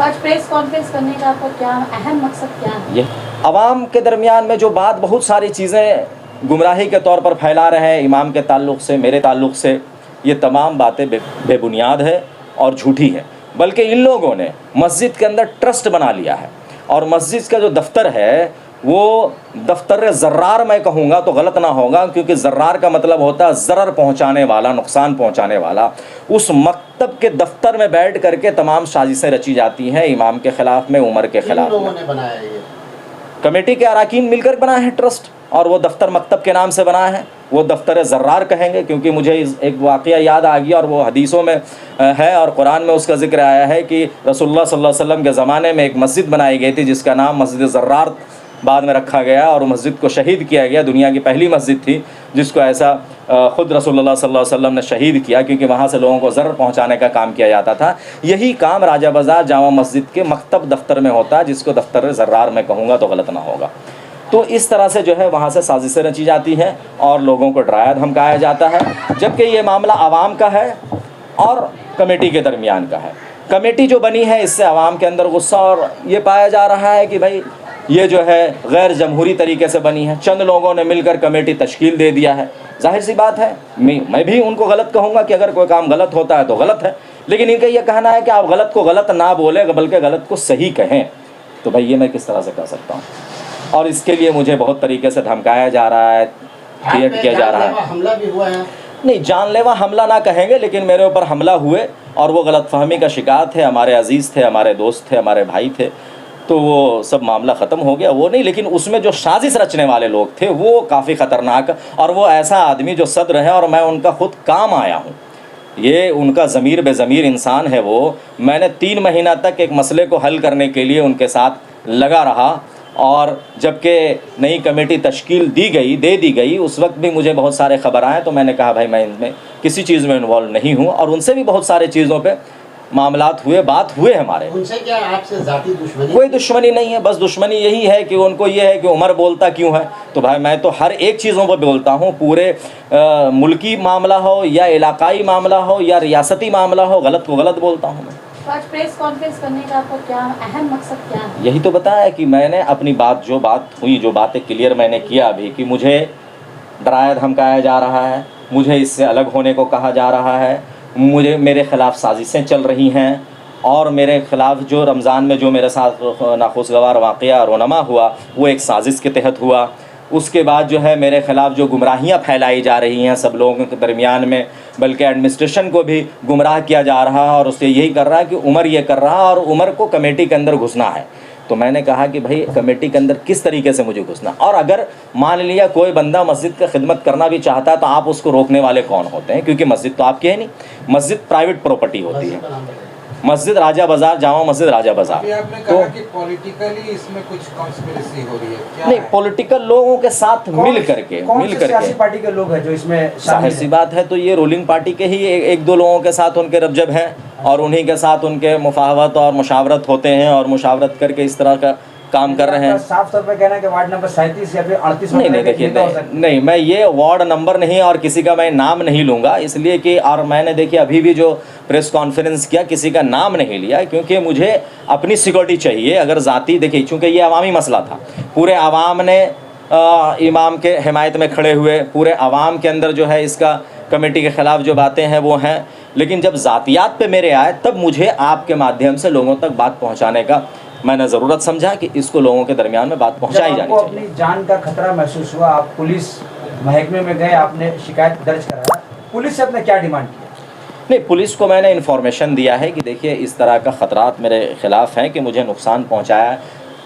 आज press conference करने का आपका क्या अहम मकसद क्या है? ये आवाम के दरमियान में जो बात बहुत सारी चीज़ें गुमराही के तौर पर फैला रहे हैं इमाम के ताल्लुक़ से, मेरे ताल्लुक़ से, ये तमाम बातें बेबुनियाद है और झूठी है। बल्कि इन लोगों ने मस्जिद के अंदर ट्रस्ट बना लिया है और मस्जिद का जो दफ्तर है वो दफ्तर ज़र्रार मैं कहूँगा तो गलत ना होगा, क्योंकि ज़र्रार का मतलब होता है ज़रर पहुँचाने वाला, नुकसान पहुँचाने वाला। उस मकतब के दफ्तर में बैठ करके तमाम साजिशें रची जाती हैं इमाम के ख़िलाफ़ में, उमर के ख़िलाफ़ लोगों ने बनाया ये? कमेटी के अरकान मिलकर बनाया है ट्रस्ट, और वो दफ्तर मकतब के नाम से बनाया है। वो दफ्तर ज़र्रार कहेंगे, क्योंकि मुझे एक वाक़या याद आ गया और वो हदीसों में है और कुरान में उसका ज़िक्र आया है कि रसूलुल्लाह सल्लल्लाहु अलैहि वसल्लम के ज़माने में एक मस्जिद बनाई गई थी जिसका नाम मस्जिद ज़र्रार बाद में रखा गया, और मस्जिद को शहीद किया गया। दुनिया की पहली मस्जिद थी जिसको ऐसा ख़ुद रसूलुल्लाह सल्लल्लाहु अलैहि वसल्लम ने शहीद किया, क्योंकि वहाँ से लोगों को ज़र पहुँचाने का काम किया जाता था। यही काम राजा बाज़ार जामा मस्जिद के मकतब दफ्तर में होता है, जिसको दफ्तर ज़र्रार में कहूँगा तो गलत ना होगा। तो इस तरह से जो है वहाँ से साजिशें रची जाती हैं और लोगों को डराया धमकाया जाता है, जबकि ये मामला आवाम का है और कमेटी के दरमियान का है। कमेटी जो बनी है इससे आवाम के अंदर गुस्सा और ये पाया जा रहा है कि भाई ये जो है गैर जमहूरी तरीके से बनी है, चंद लोगों ने मिलकर कमेटी तश्कील दे दिया है। जाहिर सी बात है मैं भी उनको गलत कहूँगा कि अगर कोई काम गलत होता है तो गलत है, लेकिन इनका ये कहना है कि आप गलत को गलत ना बोले बल्कि गलत को सही कहें। तो भाई ये मैं किस तरह से कह सकता हूँ? और इसके लिए मुझे बहुत तरीके से धमकाया जा रहा है, क्रिएट किया जा रहा है। हमला भी हुआ है? नहीं, जानलेवा हमला ना कहेंगे, लेकिन मेरे ऊपर हमला हुए और वो गलतफहमी का शिकार थे। हमारे अजीज़ थे, हमारे दोस्त थे, हमारे भाई थे, तो वो सब मामला ख़त्म हो गया। वो नहीं, लेकिन उसमें जो साजिश रचने वाले लोग थे वो काफ़ी ख़तरनाक, और वो ऐसा आदमी जो सद्र है और मैं उनका ख़ुद काम आया हूँ। ये उनका ज़मीर बेज़मीर इंसान है वो। मैंने 3 महीना तक एक मसले को हल करने के लिए उनके साथ लगा रहा, और जबकि नई कमेटी तश्कील दे दी गई उस वक्त भी मुझे बहुत सारे ख़बर आए, तो मैंने कहा भाई मैं इनमें किसी चीज़ में इन्वॉल्व नहीं हूँ। और उनसे भी बहुत सारे चीज़ों पे मामलात हुए, बात हुए हमारे। उनसे क्या आपसे ज़ाती दुश्मनी? कोई दुश्मनी नहीं है, बस दुश्मनी यही है कि उनको ये है कि उमर बोलता क्यों है। तो भाई मैं तो हर एक चीज़ों पर बोलता हूँ, पूरे मुल्की मामला हो या इलाकाई मामला हो या रियासती मामला हो, गलत को गलत बोलता हूँ मैं। तो आज प्रेस कॉन्फ्रेंस करने का आपका क्या अहम मकसद क्या है? यही तो बताया कि मैंने अपनी बात, जो बात हुई, जो बातें क्लियर मैंने किया अभी, कि मुझे डराया धमकाया जा रहा है, मुझे इससे अलग होने को कहा जा रहा है, मुझे मेरे ख़िलाफ़ साजिशें चल रही हैं, और मेरे ख़िलाफ़ जो रमज़ान में जो मेरे साथ नाखुशगवार वाक़या रोनमा हुआ वो एक साजिश के तहत हुआ। उसके बाद जो है मेरे ख़िलाफ़ जो गुमराहियाँ फैलाई जा रही हैं सब लोगों के दरमियान में, बल्कि एडमिनिस्ट्रेशन को भी गुमराह किया जा रहा है और उससे यही कर रहा है कि उमर ये कर रहा है और उमर को कमेटी के अंदर घुसना है। तो मैंने कहा कि भाई कमेटी के अंदर किस तरीके से मुझे घुसना, और अगर मान लिया कोई बंदा मस्जिद की खिदमत करना भी चाहता है तो आप उसको रोकने वाले कौन होते हैं? क्योंकि मस्जिद तो आपकी है नहीं, मस्जिद प्राइवेट प्रॉपर्टी होती है। मस्जिद राजा बाज़ार, जामा मस्जिद राजा बाज़ार। आपने कहा कि पॉलिटिकली इसमें कुछ कॉन्स्पिरेसी हो रही है, क्या नहीं, है? पॉलिटिकल लोगों के साथ मिल करके सियासी पार्टी के लोग हैं जो इसमें जाहिर सी बात है, तो ये रूलिंग पार्टी के ही एक दो लोगों के साथ उनके रबजब हैं और उन्हीं के साथ उनके मुफाहवत और मुशावरत होते हैं और मुशावरत करके इस तरह का काम कर रहे हैं। साफ तौर पे कहना है कि वार्ड नंबर 37 या फिर 38 नहीं देखिए, नहीं मैं ये वार्ड नंबर नहीं और किसी का मैं नाम नहीं लूँगा, इसलिए कि और मैंने देखिए अभी भी जो प्रेस कॉन्फ्रेंस किया किसी का नाम नहीं लिया, क्योंकि मुझे अपनी सिक्योरिटी चाहिए। अगर ज़ाती देखिए, चूँकि ये अवामी मसला था, पूरे आवाम ने इमाम के हिमायत में खड़े हुए, पूरे आवाम के अंदर जो है इसका कमेटी के ख़िलाफ़ जो बातें हैं वो हैं, लेकिन जब ज़ातियात पे मेरे आए तब मुझे आपके माध्यम से लोगों तक बात पहुंचाने का मैंने ज़रूरत समझा कि इसको लोगों के दरमियान में बात पहुंचाई जानी चाहिए। अपनी जान का खतरा महसूस हुआ, आप पुलिस महकमे में गए, आपने शिकायत दर्ज कराया, पुलिस से आपने क्या डिमांड किया? नहीं, पुलिस को मैंने इन्फॉर्मेशन दिया है कि देखिए इस तरह का ख़तरात मेरे ख़िलाफ़ हैं कि मुझे नुकसान पहुँचाया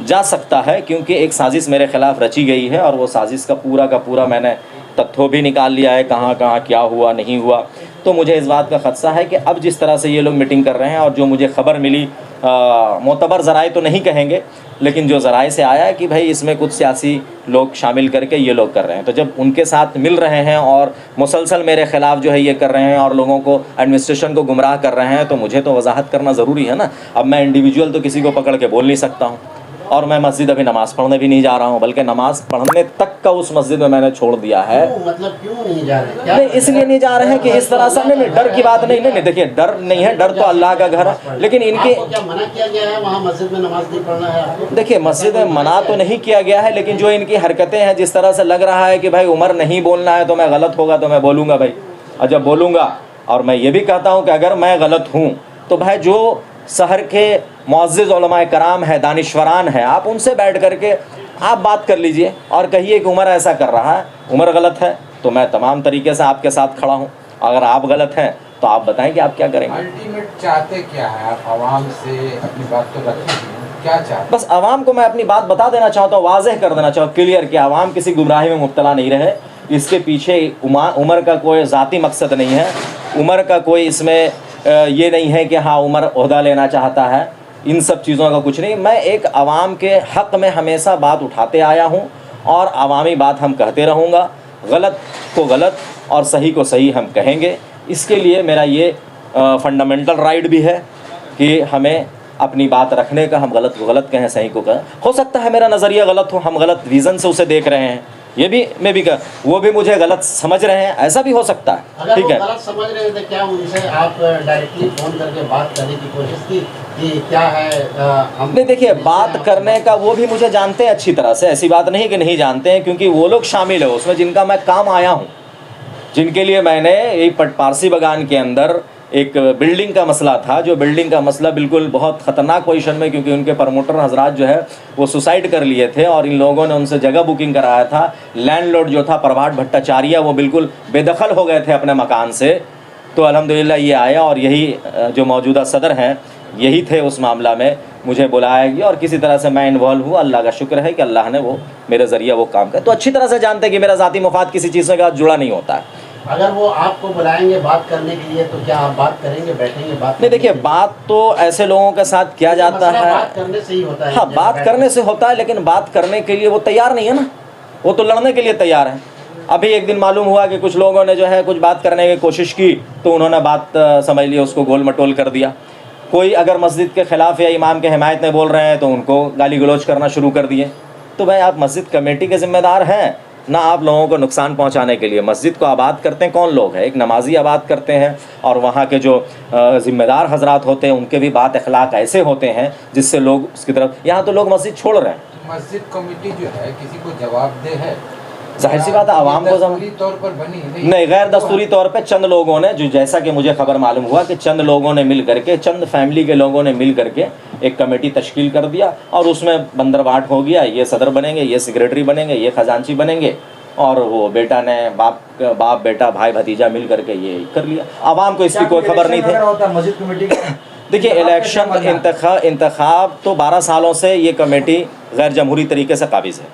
जा सकता है, क्योंकि एक साजिश मेरे ख़िलाफ़ रची गई है और वो साजिश का पूरा मैंने तथ्यों भी निकाल लिया है, कहाँ कहाँ क्या हुआ नहीं हुआ। तो मुझे इस बात का ख़दशा है कि अब जिस तरह से ये लोग मीटिंग कर रहे हैं और जो मुझे ख़बर मिली, मोतबर ज़राए तो नहीं कहेंगे, लेकिन जो ज़राए से आया है कि भाई इसमें कुछ सियासी लोग शामिल करके ये लोग कर रहे हैं, तो जब उनके साथ मिल रहे हैं और मुसलसल मेरे ख़िलाफ़ जो है ये कर रहे हैं और लोगों को, एडमिनिस्ट्रेशन को गुमराह कर रहे हैं, तो मुझे तो वजाहत करना ज़रूरी है ना। अब मैं इंडिविजुअल तो किसी को पकड़ के बोल नहीं सकता हूँ। और मैं मस्जिद अभी नमाज़ पढ़ने भी नहीं जा रहा हूँ, बल्कि नमाज़ पढ़ने तक का उस मस्जिद में मैंने छोड़ दिया है। मतलब क्यों नहीं जा रहे? क्या नहीं, इसलिए नहीं जा रहे हैं कि इस तरह से नहीं, डर की बात नहीं, नहीं देखिए डर नहीं है, डर तो अल्लाह का घर है, लेकिन इनके आपको क्या मना किया गया है वहाँ मस्जिद में नमाज नहीं पढ़ना है आपको? देखिए मस्जिद में मना तो नहीं किया गया है, लेकिन जो इनकी हरकतें हैं, जिस तरह से लग रहा है कि भाई उमर नहीं बोलना है तो मैं गलत होगा तो मैं बोलूँगा भाई, और जब बोलूँगा, और मैं ये भी कहता हूँ कि अगर मैं गलत हूँ तो भाई जो शहर के मुअज़्ज़िज़ उलमाए कराम है, दानिश्वरान है, आप उनसे बैठ करके आप बात कर लीजिए और कहिए कि उमर ऐसा कर रहा है, उमर गलत है, तो मैं तमाम तरीके से आपके साथ खड़ा हूँ। अगर आप गलत हैं तो आप बताएं कि आप क्या करेंगे। अल्टीमेट चाहते क्या है आप? आवाम से अपनी बात तो रखिए, क्या चाहते? बस आवाम को मैं अपनी बात बता देना चाहता हूँ, वाज़ेह कर देना चाहता हूँ, क्लियर, कि आवाम किसी गुमराही में मुब्तला नहीं रहे। इसके पीछे उमर का कोई ज़ाती मकसद नहीं है, उमर का कोई इसमें ये नहीं है कि हाँ उमर ओहदा लेना चाहता है, इन सब चीज़ों का कुछ नहीं। मैं एक आवाम के हक़ में हमेशा बात उठाते आया हूँ और अवामी बात हम कहते रहूँगा, गलत को गलत और सही को सही हम कहेंगे। इसके लिए मेरा ये फंडामेंटल राइट भी है कि हमें अपनी बात रखने का, हम गलत को गलत कहें, सही को कहें। हो सकता है मेरा नज़रिया गलत हो, हम गलत विज़न से उसे देख रहे हैं, ये भी मैं भी कह, वो भी मुझे गलत समझ रहे हैं, ऐसा भी हो सकता है। अगर ठीक वो है, गलत समझ रहे थे, क्या उनसे आप डायरेक्टली फ़ोन करके बात करने की कोशिश की कि क्या है? हम नहीं देखिए, बात करने का वो भी मुझे जानते हैं अच्छी तरह से, ऐसी बात नहीं कि नहीं जानते हैं, क्योंकि वो लोग शामिल है उसमें जिनका मैं काम आया हूँ, जिनके लिए मैंने यही पारसी बागान के अंदर एक बिल्डिंग का मसला था, जो बिल्डिंग का मसला बिल्कुल बहुत ख़तरनाक पोजीशन में, क्योंकि उनके प्रमोटर हजरात जो है वो सुसाइड कर लिए थे और इन लोगों ने उनसे जगह बुकिंग कराया था। लैंडलॉर्ड जो था प्रभात भट्टाचार्य, वो बिल्कुल बेदखल हो गए थे अपने मकान से। तो अल्हम्दुलिल्लाह ये आया और यही जो मौजूदा सदर हैं यही थे उस मामला में, मुझे बुलाया गया और किसी तरह से मैं इन्वॉल्व हुआ। अल्लाह का शुक्र है कि अल्लाह ने वो मेरे ज़रिए वो काम किया। तो अच्छी तरह से जानते हैं कि मेरा ज़ाती मुफाद किसी चीज़ से जुड़ा नहीं होता है। अगर वो आपको बुलाएंगे बात करने के लिए तो क्या आप बात करेंगे, बैठेंगे बात? नहीं देखिए, बात तो ऐसे लोगों के साथ किया जाता है, बात करने से ही होता है। हाँ बात करने से होता है, लेकिन बात करने के लिए वो तैयार नहीं है ना, वो तो लड़ने के लिए तैयार है। अभी एक दिन मालूम हुआ कि कुछ लोगों ने जो है कुछ बात करने की कोशिश की तो उन्होंने बात समझ लिया, उसको गोल मटोल कर दिया। कोई अगर मस्जिद के ख़िलाफ़ या इमाम के हिमायत में बोल रहे हैं तो उनको गाली गलौज करना शुरू कर दिए। तो भाई आप मस्जिद कमेटी के ज़िम्मेदार हैं ना, आप लोगों को नुकसान पहुंचाने के लिए। मस्जिद को आबाद करते हैं कौन लोग हैं? एक नमाजी आबाद करते हैं, और वहाँ के जो ज़िम्मेदार हजरात होते हैं उनके भी बात अखलाक ऐसे होते हैं जिससे लोग उसकी तरफ, यहाँ तो लोग मस्जिद छोड़ रहे हैं। मस्जिद कमेटी जो है किसी को जवाबदेह है? जाहिर सी बात है, आवाम को दस्तूरी तौर पर बनी नहीं, गैर दस्तूरी तौर पे चंद लोगों ने, जो जैसा कि मुझे खबर मालूम हुआ कि चंद लोगों ने मिल करके, चंद फैमिली के लोगों ने मिल करके एक कमेटी तश्कील कर दिया और उसमें बंदरबाट हो गया, ये सदर बनेंगे, ये सेक्रेटरी बनेंगे, ये खजांची बनेंगे, और वो बेटा ने बाप बेटा भाई भतीजा मिल करके ये कर लिया। आवाम को इसकी कोई खबर नहीं थी। मस्जिद कमेटी देखिए, इलेक्शन इंतखाब तो 12 सालों से ये कमेटी गैर जमहूरी तरीके से काबिज़ है,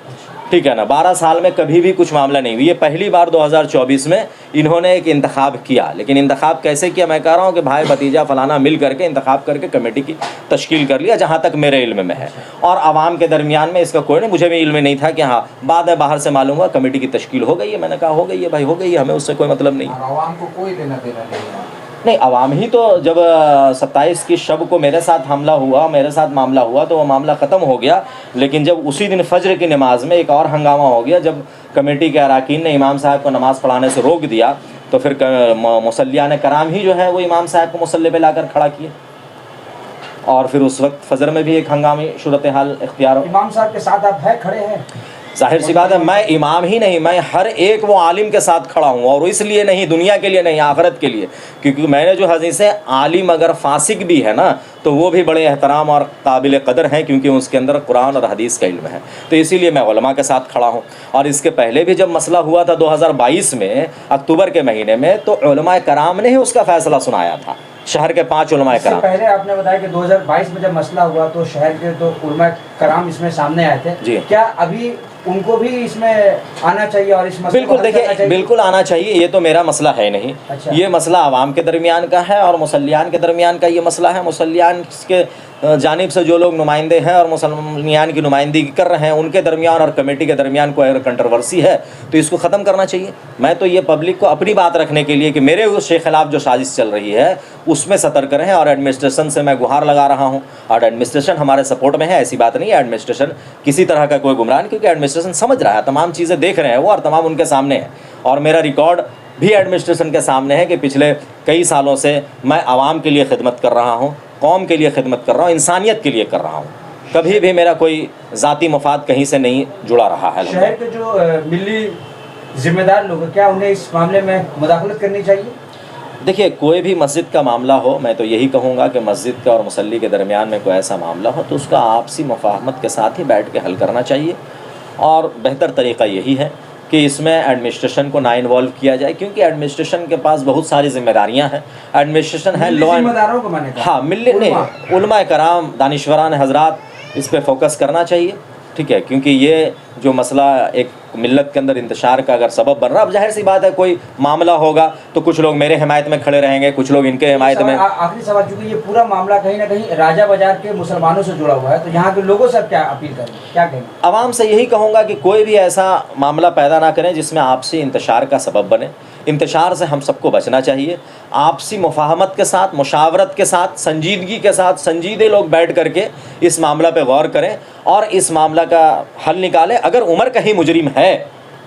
ठीक है ना। 12 साल में कभी भी कुछ मामला नहीं हुई। ये पहली बार 2024 में इन्होंने एक इंतखाब किया, लेकिन इंतखाब कैसे किया मैं कह रहा हूँ कि भाई भतीजा फलाना मिल करके इंतखाब करके कमेटी की तश्कील कर लिया, जहाँ तक मेरे इल्म में है। और आवाम के दरमियान में इसका कोई नहीं, मुझे भी इल्म नहीं था कि हाँ, बाद में बाहर से मालूम हुआ कमेटी की तश्कील हो गई है। मैंने कहा हो गई है भाई, हो गई है, हमें उससे कोई मतलब नहीं। आवाम को कोई लेना देना नहीं है। नहीं, आवाम ही तो जब 27 की शब को मेरे साथ हमला हुआ, मेरे साथ मामला हुआ, तो वो मामला ख़त्म हो गया। लेकिन जब उसी दिन फजर की नमाज में एक और हंगामा हो गया, जब कमेटी के अरकान ने इमाम साहब को नमाज़ पढ़ाने से रोक दिया, तो फिर मुसल्लियान कराम ही जो है वो इमाम साहब को मुसल्ले पे लाकर खड़ा किए, और फिर उस वक्त फजर में भी एक हंगामी सूरत हाल इख्तियार हो। इमाम साहब के साथ आप है खड़े हैं? जाहिर सी बात है, मैं इमाम ही नहीं, मैं हर एक वो आलिम के साथ खड़ा हूँ, और इसलिए नहीं, दुनिया के लिए नहीं, आखिरत के लिए। क्योंकि मैंने जो हदीस है, आलिम अगर फासिक भी है ना तो वो भी बड़े एहतराम और काबिल कदर हैं, क्योंकि उसके अंदर कुरान और हदीस का इल्म है। तो इसीलिए मैं उलमा के साथ खड़ा हूँ। और इसके पहले भी जब मसला हुआ था 2022 में अक्टूबर के महीने में, तो उलमाए कराम ने ही उसका फ़ैसला सुनाया था, शहर के 5 उलमाए कराम। पहले आपने बताया कि 2022 में जब मसला हुआ तो शहर के तो उलमाए कराम इसमें सामने आए थे जी। क्या अभी उनको भी इसमें आना चाहिए और इस मसले बिल्कुल, देखिए बिल्कुल आना चाहिए। ये तो मेरा मसला है नहीं। अच्छा। ये मसला आवाम के दरमियान का है और मुसल्लियान के दरमियान का ये मसला है। मुसल्लियान के जानिब से जो लोग नुमाइंदे हैं और मुसलमान की नुमाइंदगी कर रहे हैं उनके दरमियान और कमेटी के दरमियान कोई अगर कंट्रोवर्सी है तो इसको ख़त्म करना चाहिए। मैं तो ये पब्लिक को अपनी बात रखने के लिए कि मेरे उसके ख़िलाफ़ जो साजिश चल रही है उसमें सतर्क रहें, और एडमिनिस्ट्रेशन से मैं गुहार लगा रहा हूँ। और एडमिनिस्ट्रेशन हमारे सपोर्ट में है, ऐसी बात नहीं है, एडमिनिस्ट्रेशन किसी तरह का कोई गुमराह नहीं, क्योंकि एडमिनिस्ट्रेशन समझ रहा है, तमाम चीज़ें देख रहे हैं वो और तमाम उनके सामने है। और मेरा रिकॉर्ड भी एडमिनिस्ट्रेशन के सामने है कि पिछले कई सालों से मैं आवाम के लिए खिदमत कर रहा हूँ, कौम के लिए खिदमत कर रहा हूँ, इंसानियत के लिए कर रहा हूँ। कभी भी मेरा कोई ज़ाती मफाद कहीं से नहीं जुड़ा रहा है। शहर के जो मिली जिम्मेदार लोग हैं, क्या उन्हें इस मामले में मुदाखलत करनी चाहिए? देखिए, कोई भी मस्जिद का मामला हो, मैं तो यही कहूँगा कि मस्जिद के और मुसल्ली के दरमियान में कोई ऐसा मामला हो तो उसका आपसी मुफाहमत के साथ ही बैठ के हल करना चाहिए। और बेहतर तरीक़ा यही है कि इसमें एडमिनिस्ट्रेशन को ना इन्वॉल्व किया जाए, क्योंकि एडमिनिस्ट्रेशन के पास बहुत सारी जिम्मेदारियां हैं। एडमिनिस्ट्रेशन है लॉ, जिम्मेदारों को माने, हाँ मिल नहीं, उलमा कराम दानिशवरान हजरात इस पे फोकस करना चाहिए, ठीक है, क्योंकि ये जो मसला एक मिल्लत के अंदर इंतशार का अगर सबब बन रहा, अब जाहिर सी बात है कोई मामला होगा तो कुछ लोग मेरे हिमायत में खड़े रहेंगे, कुछ लोग इनके हिमायत में। आखिरी सवाल, चूँकि ये पूरा मामला कहीं ना कहीं राजा बाजार के मुसलमानों से जुड़ा हुआ है, तो यहाँ के लोगों से क्या अपील करें, क्या कहेंगे? आवाम से यही कहूँगा कि कोई भी ऐसा मामला पैदा ना करें जिसमें आपसी इंतशार का सबब बने। इंतशार से हम सबको बचना चाहिए। आपसी मुफाहमत के साथ, मुशावरत के साथ, संजीदगी के साथ संजीदे लोग बैठ करके इस मामला पे गौर करें और इस मामला का हल निकालें। अगर उमर कहीं मुजरिम है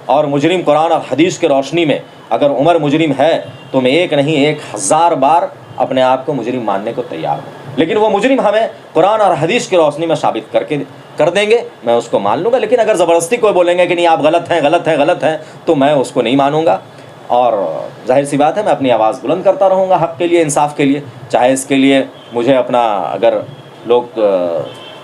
और मुजरिम कुरान और हदीस के रोशनी में अगर उमर मुजरिम है तो मैं एक नहीं 1000 बार अपने आप को मुजरिम मानने को तैयार हूँ, लेकिन वो मुजरिम हमें कुरान और हदीस की रोशनी में साबित कर देंगे, मैं उसको मान लूँगा। लेकिन अगर ज़बरदस्ती कोई बोलेंगे कि नहीं आप गलत हैं तो मैं उसको नहीं मानूँगा। और जाहिर सी बात है मैं अपनी आवाज़ बुलंद करता रहूँगा हक़ के लिए, इंसाफ के लिए, चाहे इसके लिए मुझे अपना, अगर लोग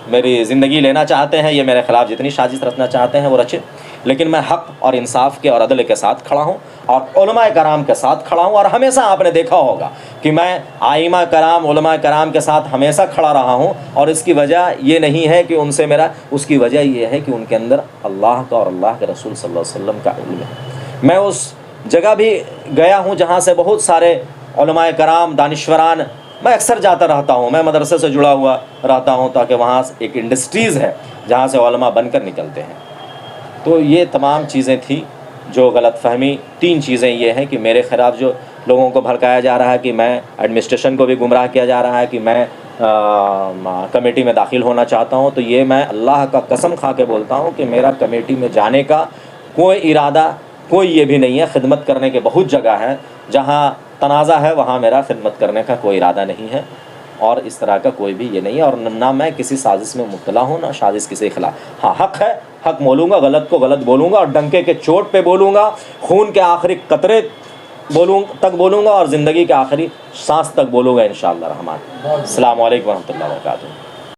मेरी ज़िंदगी लेना चाहते हैं, ये मेरे ख़िलाफ़ जितनी साजिश रचना चाहते हैं वो रचे, लेकिन मैं हक़ और इंसाफ के और अदल के साथ खड़ा हूँ और उलमा कराम के साथ खड़ा हूँ। और हमेशा आपने देखा होगा कि मैं आइमा कराम, उलमा कराम के साथ हमेशा खड़ा रहा हूँ, और इसकी वजह ये नहीं है कि उनसे मेरा, उसकी वजह ये है कि उनके अंदर अल्लाह का और अल्लाह के रसूल सल्लल्लाहु अलैहि वसल्लम का इल्म है। मैं उस जगह भी गया हूँ जहाँ से बहुत सारे उलमा कराम, दानिश्वरान, मैं अक्सर जाता रहता हूँ, मैं मदरसे से जुड़ा हुआ रहता हूँ, ताकि वहाँ एक इंडस्ट्रीज़ है जहाँ से उलमा बनकर निकलते हैं। तो ये तमाम चीज़ें थी जो गलतफ़हमी। 3 चीज़ें ये हैं कि मेरे ख़िलाफ़ जो लोगों को भड़काया जा रहा है, कि मैं, एडमिनिस्ट्रेशन को भी गुमराह किया जा रहा है कि मैं कमेटी में दाखिल होना चाहता हूँ, तो ये मैं अल्लाह का कसम खा के बोलता हूँ कि मेरा कमेटी में जाने का कोई इरादा, कोई ये भी नहीं है। खिदमत करने के बहुत जगह है, जहाँ तनाज़ा है वहाँ मेरा खिदमत करने का कोई इरादा नहीं है, और इस तरह का कोई भी ये नहीं है। और ना मैं किसी साजिश में मुब्तला हूँ, ना साजिश किसी के खिलाफ। हाँ, हक़ है, हक़ बोलूँगा, गलत को गलत बोलूँगा, और डंके के चोट पे बोलूँगा, खून के आखिरी कतरे बोलूँगा, और ज़िंदगी के आखिरी सांस तक बोलूँगा इंशाअल्लाह रहमान। अस्सलामु अलैकुम व रहमतुल्लाहि व बरकातुहू।